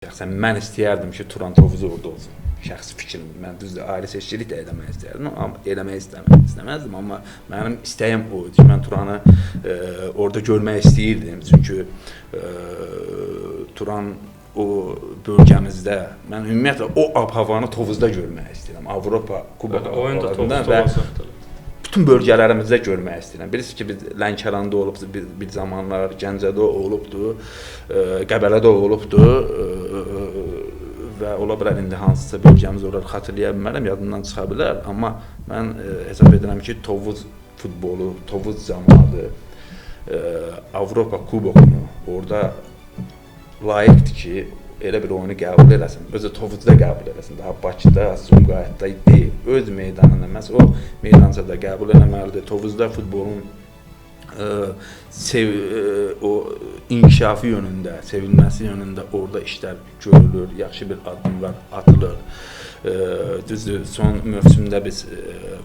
Şəxsən mən istəyərdim ki, Turan Tovuz orada olsun. Şəxsi fikrimdir. Mən düzdür, ayrı seçkilik də eləmək istəyərdim, amma eləmək istəməzdim. Amma mənim istəyim o idi ki, mən Turanı orada görmək istəyirdim. Çünki Turan o bölgəmizdə, mən ümumiyyətlə o ab-havanı Tovuzda görmək istəyirəm. Avropa kuboklarında və bütün bölgələrimizdə görmək istəyirəm. Bilirsiniz ki, biz Lənkəranda olubdur, bir zamanlar Gəncədə olubdur, Qəbələdə olubdur və ola bilər indi hansısa bölgəmiz olar xatırlaya bilmərəm, yadımdan çıxa bilər. Amma mən hesab edirəm ki, Tovuz futbolu, Tovuz cəmaəti Avropa kubokunu orada layiqdir ki, elə bir oyunu qəbul eləsin, özü Tovuzda qəbul eləsin, daha Bakıda, Sumqayıtda deyil, öz meydanında, məhz o meydancada qəbul eləməlidir. Tovuzda futbolun o inkişafı yönündə, sevilməsi yönündə orada işlər görülür, yaxşı bir addımlar atılır. Düzdür, son mövsümdə biz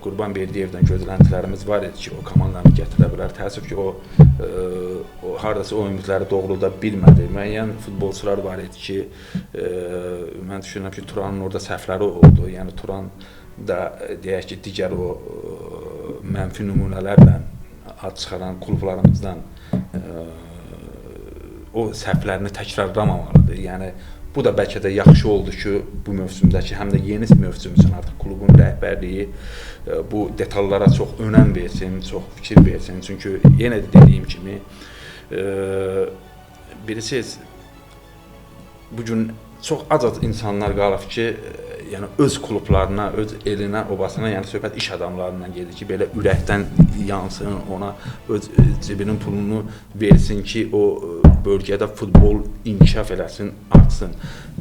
Qurbanberdiyevdən gözləntilərimiz var idi ki, o komandanı gətirə bilər. Təəssüf ki, o haradasa o ümidləri doğrulda bilmədi. Müəyyən futbolçular var idi ki, mən düşünürəm ki, Turanın orada səhvləri oldu. Yəni, Turan da deyək ki, digər o mənfi nümunələrlə ad çıxaran klublarımızdan o səhvlərini təkrarlamamalıdır. Yəni, bu da bəlkə də yaxşı oldu ki, bu mövsümdəki, həm də yeni mövsüm üçün artıq klubun rəhbərliyi bu detallara çox önəm versin, çox fikir versin. Çünki yenə də dediyim kimi, bilirsiniz, bugün çox az insanlar qalıb ki, yəni öz klublarına, öz elinə, obasına, yəni söhbət iş adamlarından gedir ki, belə ürəkdən yansın, ona öz cibinin pulunu versin ki, o bölgədə futbol inkişaf eləsin, artsın.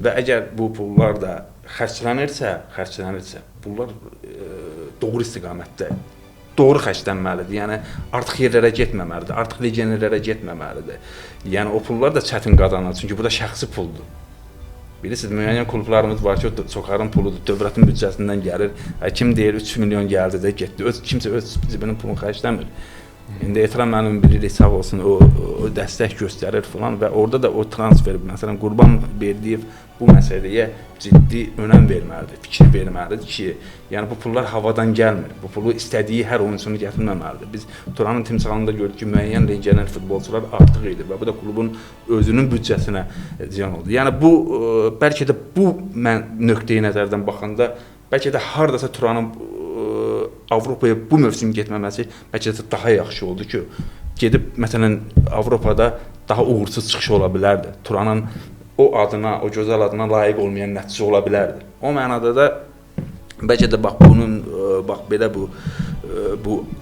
Və əgər bu pullar da xərclənirsə, bunlar doğru istiqamətdə, doğru xərclənməlidir. Yəni, artıq yerlərə getməməlidir, artıq legionerlərə getməməlidir. Yəni, o pullar da çətin qazanır, çünki bu da şəxsi puldur. Bilirsiniz, müəyyən klublarımız var ki, çoxarın puludur, dövlətin büdcəsindən gəlir. Kim deyir, 3 milyon gəldi də getdi. Kimsə öz cibinin pulunu xərcləmir. İndi Etiram müəllim bilirik, sağ olsun, o dəstək göstərir falan və orada da o transfer, məsələn, Qurbanberdiyev bu məsələyə ciddi önəm verməlidir, fikir verməlidir ki, yəni bu pullar havadan gəlmir, bu pulu istədiyi hər oyuncunu gətirməməlidir. Biz Turanın timsalında gördük ki, müəyyən legioner futbolçular artıq idi və bu da klubun özünün büdcəsinə ziyan oldu. Yəni bu, bəlkə də bu nöqteyi nəzərdən baxanda, bəlkə də haradasa Turanın Avropaya bu mövsüm getməməsi bəlkə də daha yaxşı oldu ki, gedib, məsələn, Avropada daha uğursuz çıxışı ola bilərdi. Turanın o adına, o gözəl adına layiq olmayan nəticə ola bilərdi. O mənada da bəlkə də bax bunun, bax belə bu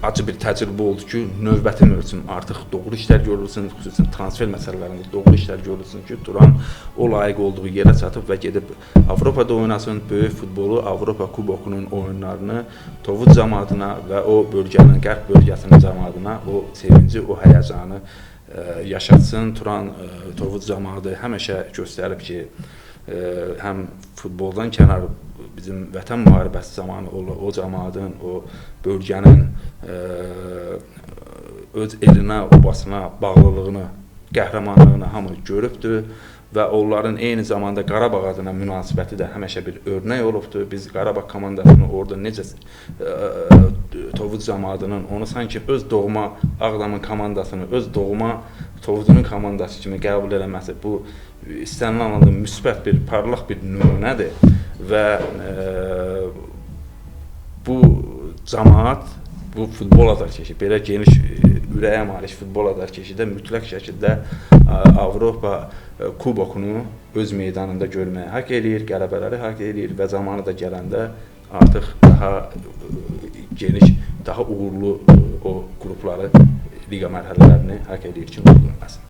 acı bir təcrübə oldu ki, növbəti mövsüm artıq doğru işlər görülsün, xüsusən transfer məsələlərində doğru işlər görülsün ki, Turan o layiq olduğu yerə çatıb və gedib Avropada oynasın, böyük futbolu, Avropa kubokunun oyunlarını Tovuz cəmaatına və o bölgənin, qərb bölgəsinin cəmaatına o sevinci, o həyəcanı yaşatsın. Turan, Tovuz cəmaatı həmişə göstərib ki, həm futboldan kənar bizim vətən müharibəsi zamanı o cəmaatın, o bölgənin öz elinə, obasına bağlılığını, qəhrəmanlığını hamı görübdür və onların eyni zamanda Qarabağ adına münasibəti də həmişə bir örnək olubdur. Biz Qarabağ komandasını orada necə Tovuz cəmaatının onu sanki öz doğma Ağdamın komandasını, öz doğma Tovuzunun komandası kimi qəbul eləməsi, bu istənilən anlamda müsbət bir, parlaq bir nümunədir və bu cəmaat, bu futbol azarkeşi, belə geniş ürəyə malik futbol azarkeşidə mütləq şəkildə Avropa kubokunu öz meydanında görməyə haqq eləyir, qələbələri haqq eləyir və zamanı da gələndə artıq daha geniş, daha uğurlu o qrupları, liqa mərhələlərini haqq eləyir ki, uğurlanmasın.